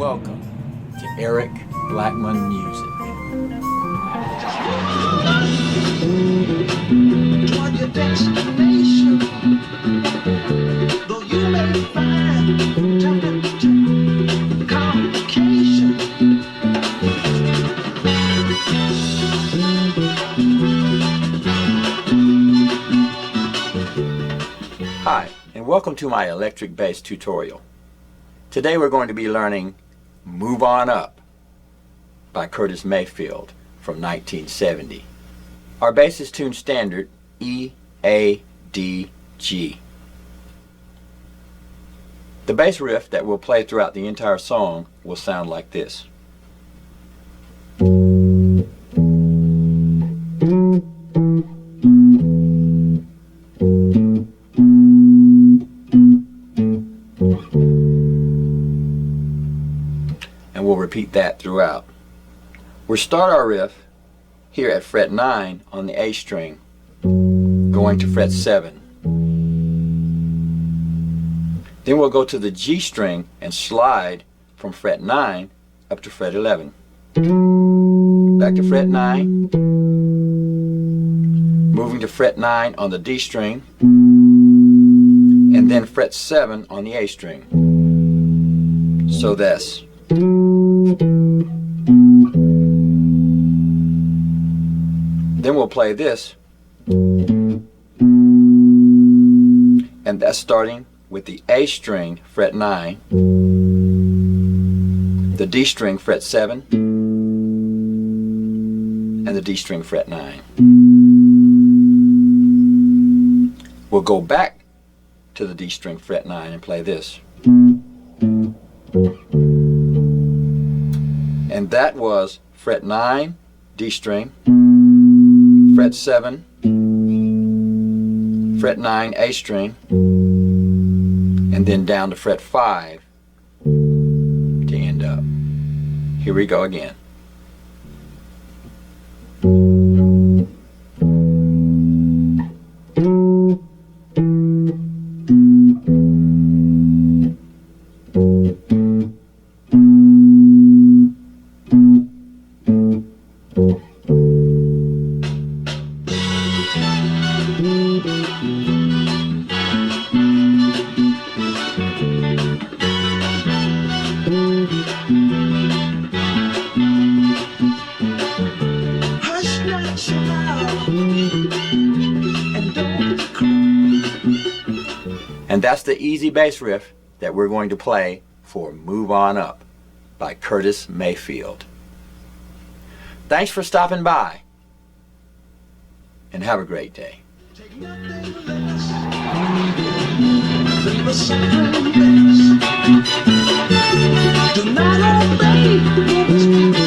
Welcome to Eric Blackmon Music. Toward your destination, though you may find complications. Hi, and welcome to my electric bass tutorial. Today we're going to be learning Move On Up by Curtis Mayfield from 1970. Our bass is tuned standard E, A, D, G. The bass riff that we'll play throughout the entire song will sound like this. And we'll repeat that throughout. We'll start our riff here at fret 9 on the A string, going to fret 7. Then we'll go to the G string and slide from fret 9 up to fret 11. Back to fret 9, moving to fret 9 on the D string, and then fret 7 on the A string. So that's then we'll play this, and that's starting with the A string fret 9, the D string fret 7, and the D string fret 9. We'll go back to the D string fret 9 and play this. And that was fret 9, D string, fret 7, fret 9, A string, and then down to fret 5 to end up. Here we go again. And that's the easy bass riff that we're going to play for Move On Up by Curtis Mayfield. Thanks for stopping by, and have a great day. Take nothing less than the sound bass. Do not obey.